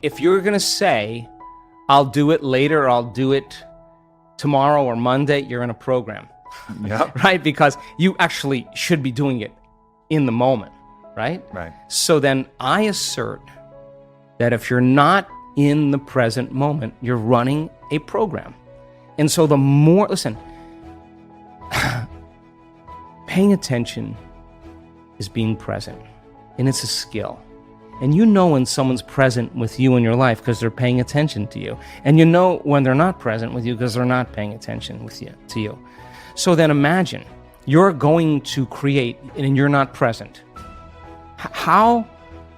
if you're going to say, I'll do it later, or I'll do it tomorrow or Monday, you're in a program. Yeah. Right? Because you actually should be doing it in the moment, right? Right. So then I assert that if you're not in the present moment, you're running a program. And so the more, listen, paying attention is being present, and it's a skill. And you know when someone's present with you in your life because they're paying attention to you. And you know when they're not present with you because they're not paying attention to you. So then imagine you're going to create and you're not present. How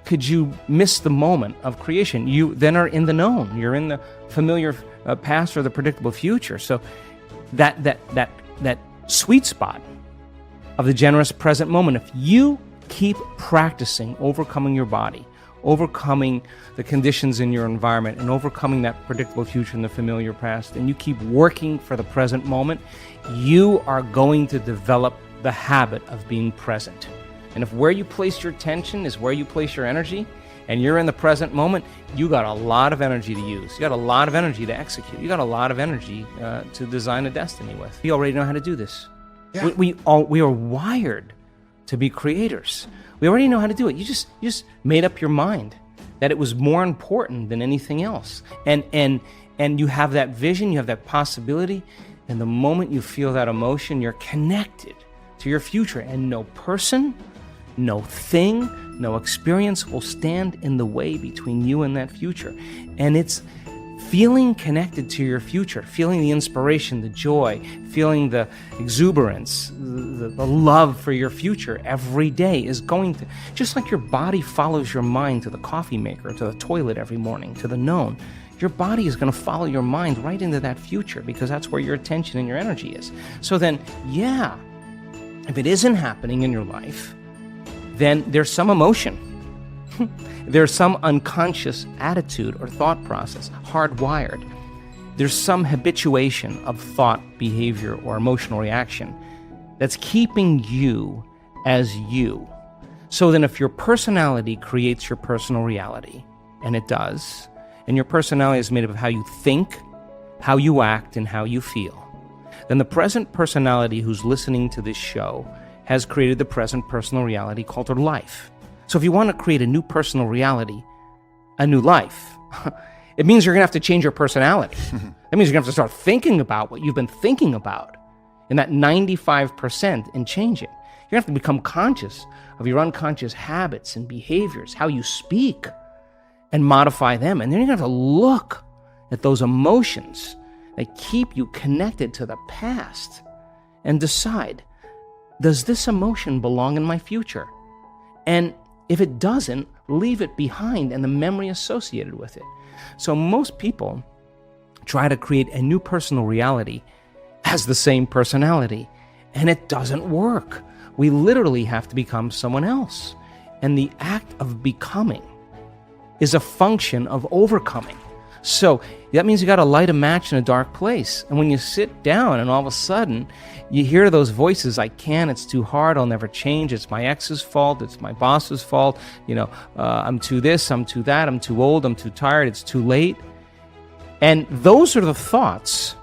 could you miss the moment of creation? You then are in the known. You're in the familiar past or the predictable future. So that sweet spot of the generous present moment, if you keep practicing overcoming your body, overcoming the conditions in your environment, and overcoming that predictable future and the familiar past, and you keep working for the present moment, you are going to develop the habit of being present. And if where you place your attention is where you place your energy, and you're in the present moment, you got a lot of energy to use. You got a lot of energy to execute. You got a lot of energy to design a destiny with. We already know how to do this. Yeah. We are wired to be creators. We already know how to do it. You just made up your mind that it was more important than anything else. And you have that vision, you have that possibility, and the moment you feel that emotion, you're connected to your future. And no person, no thing, no experience will stand in the way between you and that future. And it's feeling connected to your future, feeling the inspiration, the joy, feeling the exuberance, the love for your future every day is going to, just like your body follows your mind to the coffee maker, to the toilet every morning, to the known, your body is going to follow your mind right into that future because that's where your attention and your energy is. So then, yeah, if it isn't happening in your life, then there's some emotion. There's some unconscious attitude or thought process, hardwired. There's some habituation of thought, behavior, or emotional reaction that's keeping you as you. So then if your personality creates your personal reality, and it does, and your personality is made up of how you think, how you act, and how you feel, then the present personality who's listening to this show has created the present personal reality called her life. So if you want to create a new personal reality, a new life, it means you're going to have to change your personality. That means you're going to have to start thinking about what you've been thinking about in that 95% and change it. You're going to have to become conscious of your unconscious habits and behaviors, how you speak, and modify them. And then you're going to have to look at those emotions that keep you connected to the past and decide, does this emotion belong in my future? And if it doesn't, leave it behind and the memory associated with it. So most people try to create a new personal reality as the same personality, and it doesn't work. We literally have to become someone else. And the act of becoming is a function of overcoming. So that means you got to light a match in a dark place. And when you sit down and all of a sudden you hear those voices, I can't, it's too hard, I'll never change, it's my ex's fault, it's my boss's fault, I'm too this, I'm too that, I'm too old, I'm too tired, it's too late. And those are the thoughts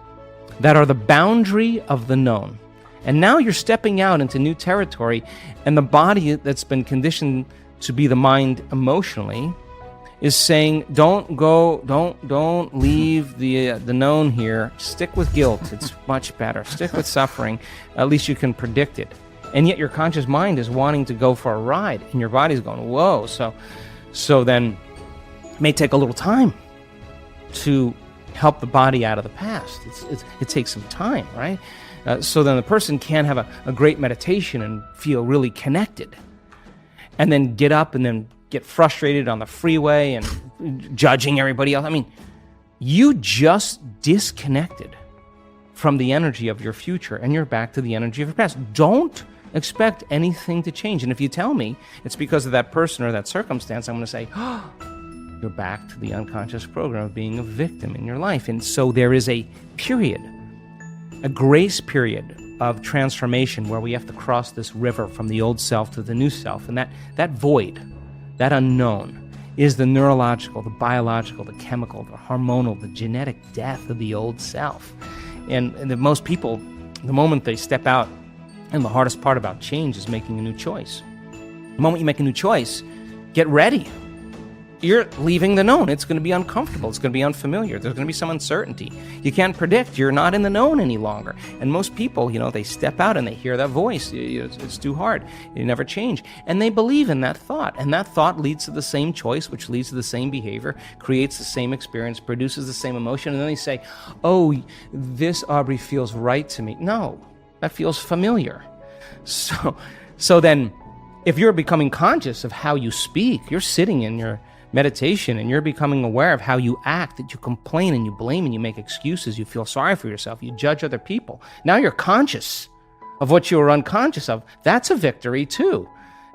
that are the boundary of the known. And now you're stepping out into new territory, and the body that's been conditioned to be the mind emotionally is saying, don't leave the known here. Stick with guilt. It's much better. Stick with suffering. At least you can predict it. And yet your conscious mind is wanting to go for a ride, and your body's going, whoa. So then it may take a little time to help the body out of the past. It takes some time, right? So then the person can have a great meditation and feel really connected, and then get up and then get frustrated on the freeway and judging everybody else. I mean, you just disconnected from the energy of your future, and you're back to the energy of your past. Don't expect anything to change. And if you tell me it's because of that person or that circumstance, I'm going to say, oh, you're back to the unconscious program of being a victim in your life. And so there is a period, a grace period of transformation where we have to cross this river from the old self to the new self. And that void, that unknown, is the neurological, the biological, the chemical, the hormonal, the genetic death of the old self. And that most people, the moment they step out, and the hardest part about change is making a new choice. The moment you make a new choice, get ready. You're leaving the known. It's going to be uncomfortable. It's going to be unfamiliar. There's going to be some uncertainty. You can't predict. You're not in the known any longer. And most people, they step out and they hear that voice. It's too hard. You never change. And they believe in that thought. And that thought leads to the same choice, which leads to the same behavior, creates the same experience, produces the same emotion. And then they say, oh, this, Aubrey, feels right to me. No, that feels familiar. So then, if you're becoming conscious of how you speak, you're sitting in your meditation and you're becoming aware of how you act, that you complain and you blame and you make excuses, you feel sorry for yourself, you judge other people. Now you're conscious of what you were unconscious of. That's a victory too,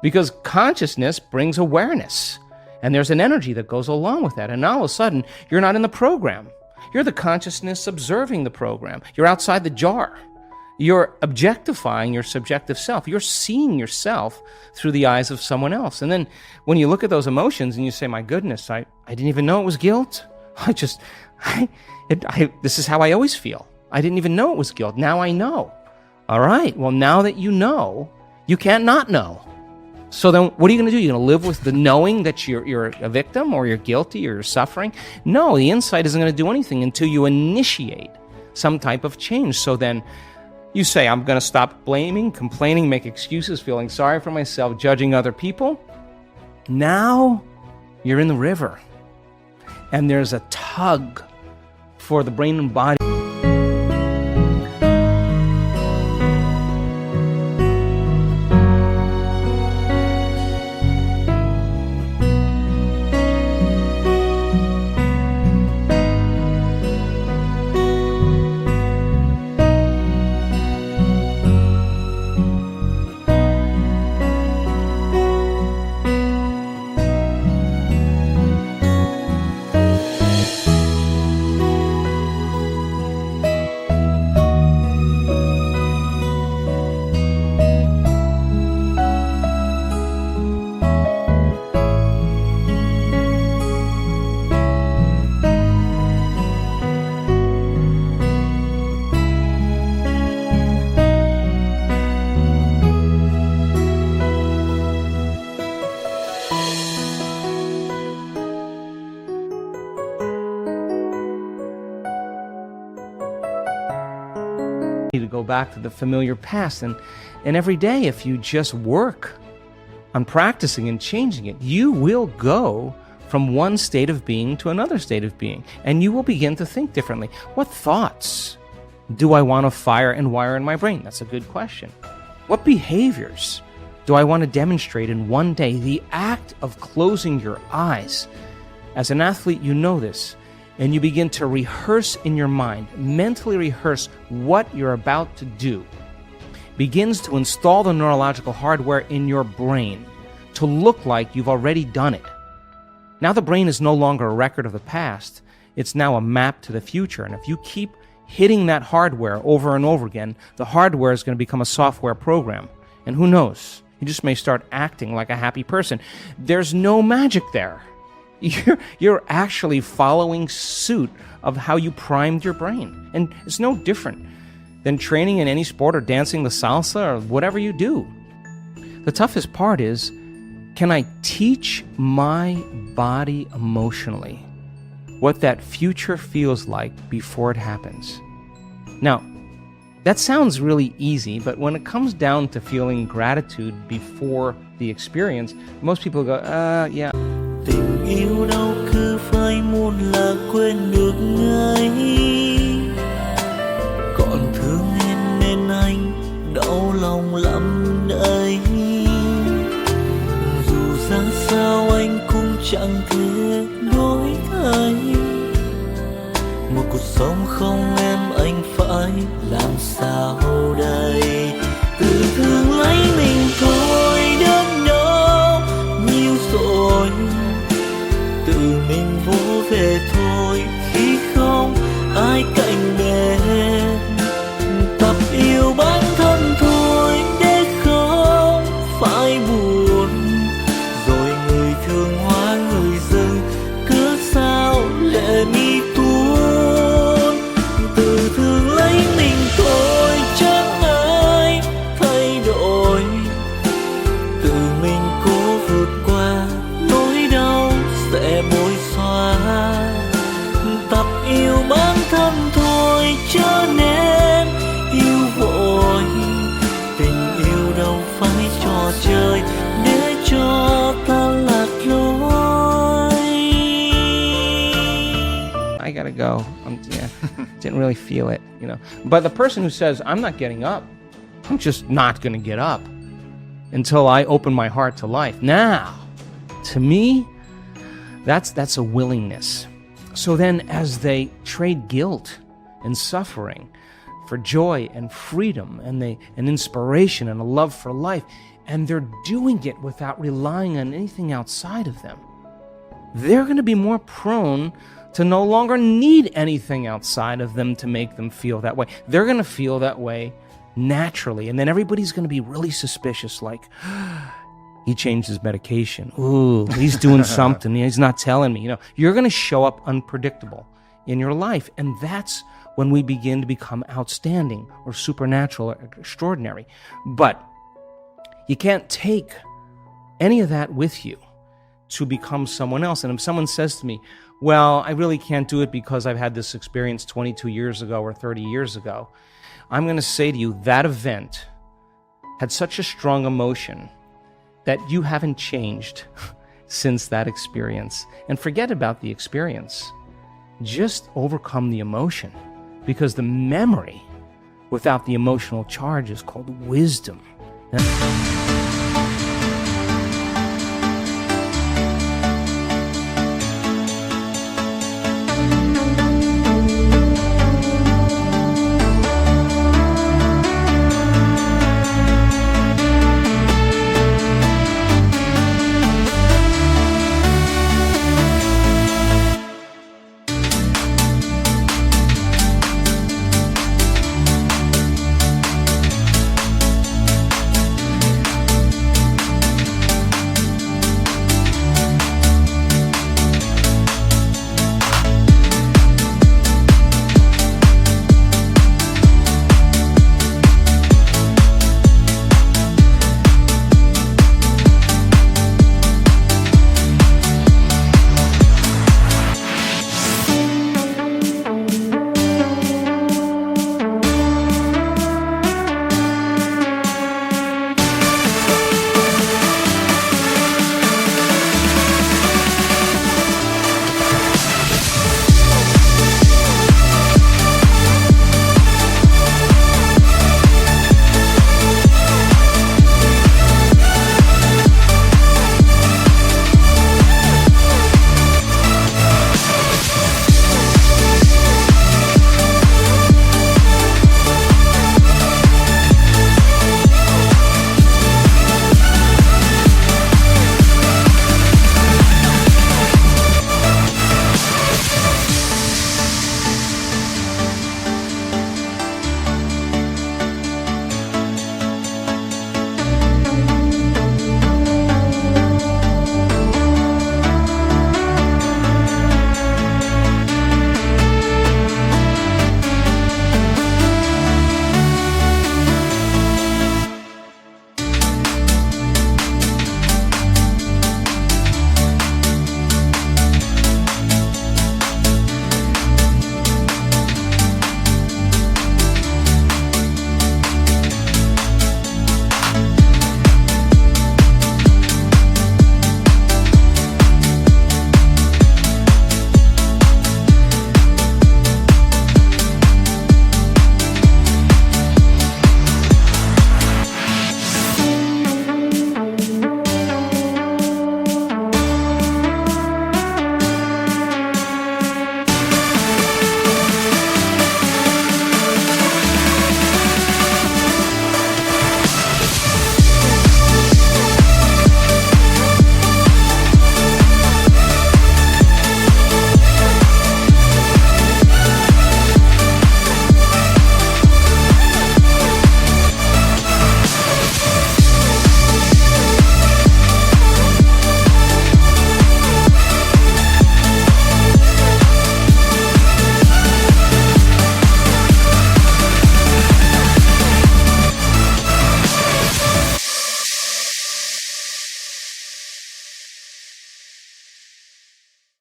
because consciousness brings awareness, and there's an energy that goes along with that. And now all of a sudden, you're not in the program. You're the consciousness observing the program. You're outside the jar. You're objectifying your subjective self. You're seeing yourself through the eyes of someone else. And then when you look at those emotions and you say, my goodness, I didn't even know it was guilt. This is how I always feel. I didn't even know it was guilt. Now I know. All right. Well, now that you know, you can't not know. So then what are you going to do? You're going to live with the knowing that you're a victim or you're guilty or you're suffering? No, the insight isn't going to do anything until you initiate some type of change. So then you say, I'm going to stop blaming, complaining, make excuses, feeling sorry for myself, judging other people. Now you're in the river, and there's a tug for the brain and body. To go back to the familiar past, and every day, if you just work on practicing and changing it, you will go from one state of being to another state of being, and you will begin to think differently. What thoughts do I want to fire and wire in my brain? That's a good question. What behaviors do I want to demonstrate in one day? The act of closing your eyes. As an athlete, you know this. And you begin to rehearse in your mind, mentally rehearse what you're about to do, begins to install the neurological hardware in your brain to look like you've already done it. Now the brain is no longer a record of the past, it's now a map to the future. And if you keep hitting that hardware over and over again, the hardware is going to become a software program. And who knows, you just may start acting like a happy person. There's no magic there. You're actually following suit of how you primed your brain. And it's no different than training in any sport or dancing the salsa or whatever you do. The toughest part is, can I teach my body emotionally what that future feels like before it happens? Now, that sounds really easy, but when it comes down to feeling gratitude before the experience, most people go, yeah. Tình yêu đâu cứ phải muốn là quên được ngay, còn thương em nên anh đau lòng lắm đây. Dù ra sao anh cũng chẳng thể đổi thay. Một cuộc sống không em anh phải làm sao đây? Tự thương lấy mình thôi đến đâu nhiều rồi. Tự mình vỗ về thôi khi không ai cạnh bên. Tập yêu bản thân thôi để không phải buồn. Rồi người thương hóa người cho nên yêu vội. Tình yêu đâu phải trò chơi để cho ta lạc lối. I gotta go. Yeah, didn't really feel it, you know. But the person who says, I'm not getting up, I'm just not gonna get up until I open my heart to life. Now, to me, that's a willingness. So then as they trade guilt and suffering for joy and freedom and inspiration and a love for life, and they're doing it without relying on anything outside of them, they're going to be more prone to no longer need anything outside of them to make them feel that way. They're going to feel that way naturally, and then everybody's going to be really suspicious, like, he changed his medication. Ooh, he's doing something. He's not telling me. You know, you're going to show up unpredictable in your life, and that's when we begin to become outstanding or supernatural or extraordinary. But you can't take any of that with you to become someone else. And if someone says to me, well, I really can't do it because I've had this experience 22 years ago or 30 years ago, I'm going to say to you, that event had such a strong emotion that you haven't changed since that experience. And forget about the experience. Just overcome the emotion, because the memory without the emotional charge is called wisdom.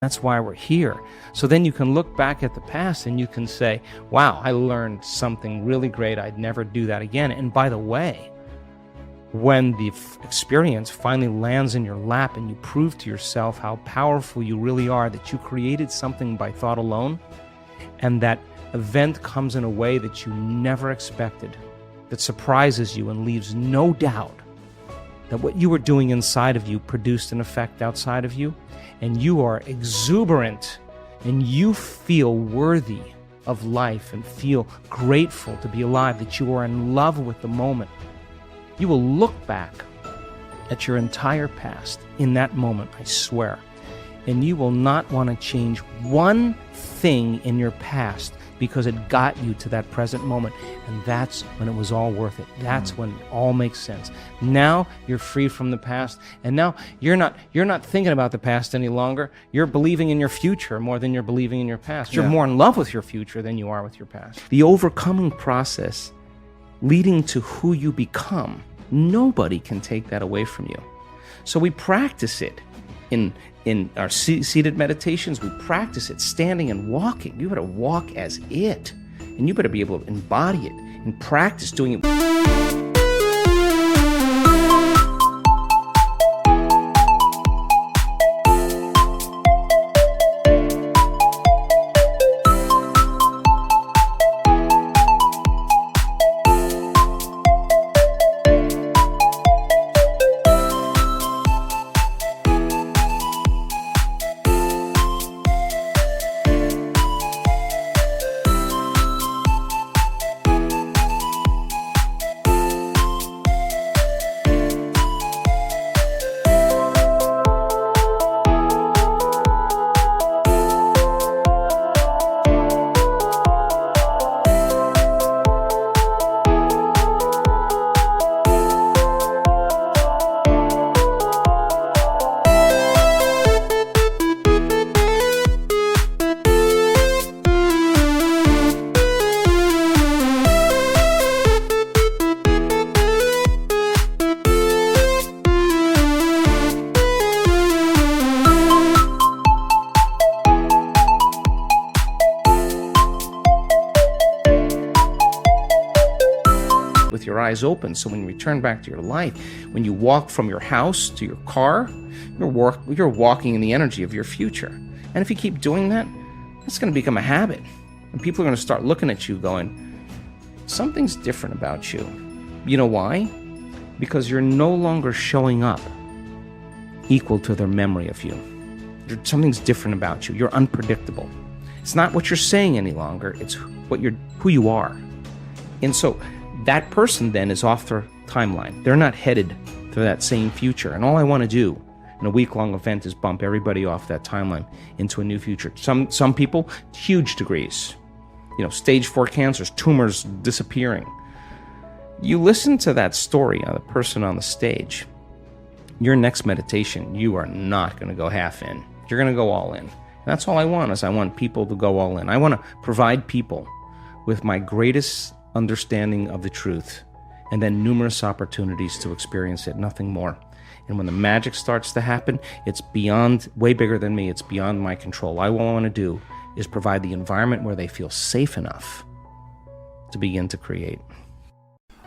That's why we're here. So then you can look back at the past and you can say, wow, I learned something really great. I'd never do that again. And by the way, when the experience finally lands in your lap and you prove to yourself how powerful you really are, that you created something by thought alone, and that event comes in a way that you never expected, that surprises you and leaves no doubt that what you were doing inside of you produced an effect outside of you, and you are exuberant and you feel worthy of life and feel grateful to be alive, that you are in love with the moment, you will look back at your entire past in that moment, I swear, and you will not want to change one thing in your past because it got you to that present moment. And that's when it was all worth it. That's when it all makes sense. Now you're free from the past, and now you're not thinking about the past any longer. You're believing in your future more than you're believing in your past. You're more in love with your future than you are with your past. The overcoming process leading to who you become, nobody can take that away from you. So we practice it in our seated meditations. We practice it standing and walking. You better walk as it, and you better be able to embody it and practice doing it. With your eyes open. So when you return back to your life, when you walk from your house to your car, you're walking in the energy of your future. And if you keep doing that, it's going to become a habit. And people are going to start looking at you going, something's different about you. You know why? Because you're no longer showing up equal to their memory of you. Something's different about you. You're unpredictable. It's not what you're saying any longer. It's who you are. And so that person then is off their timeline. They're not headed to that same future. And all I want to do in a week-long event is bump everybody off that timeline into a new future. Some people, huge degrees. Stage 4 cancers, tumors disappearing. You listen to that story of the person on the stage. Your next meditation, you are not going to go half in. You're going to go all in. And that's all I want, I want people to go all in. I want to provide people with my greatest understanding of the truth, and then numerous opportunities to experience it, nothing more. And when the magic starts to happen, it's beyond, way bigger than me, it's beyond my control. All I want to do is provide the environment where they feel safe enough to begin to create.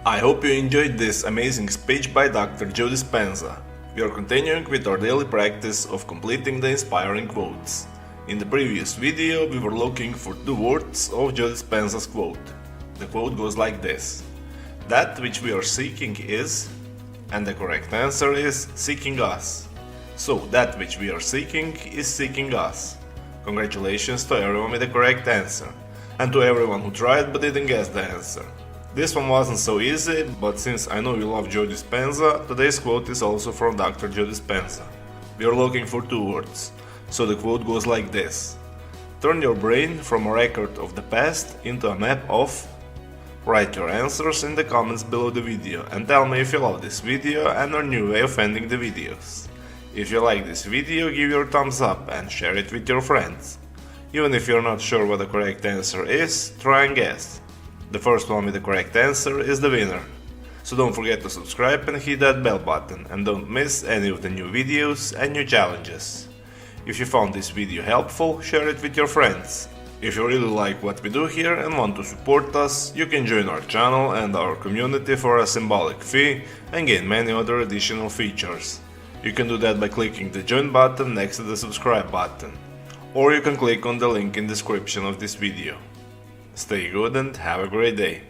I hope you enjoyed this amazing speech by Dr. Joe Dispenza. We are continuing with our daily practice of completing the inspiring quotes. In the previous video, we were looking for 2 words of Joe Dispenza's quote. The quote goes like this: "That which we are seeking is," and the correct answer is seeking us. So that which we are seeking is seeking us. Congratulations to everyone with the correct answer, and to everyone who tried but didn't guess the answer. This one wasn't so easy, but since I know you love Joe Dispenza, today's quote is also from Dr. Joe Dispenza. We are looking for 2 words, so the quote goes like this: "Turn your brain from a record of the past into a map of." Write your answers in the comments below the video and tell me if you love this video and our new way of ending the videos. If you like this video, give your thumbs up and share it with your friends. Even if you're not sure what the correct answer is, try and guess. The first one with the correct answer is the winner. So don't forget to subscribe and hit that bell button, and don't miss any of the new videos and new challenges. If you found this video helpful, share it with your friends. If you really like what we do here and want to support us, you can join our channel and our community for a symbolic fee and gain many other additional features. You can do that by clicking the join button next to the subscribe button, or you can click on the link in the description of this video. Stay good and have a great day.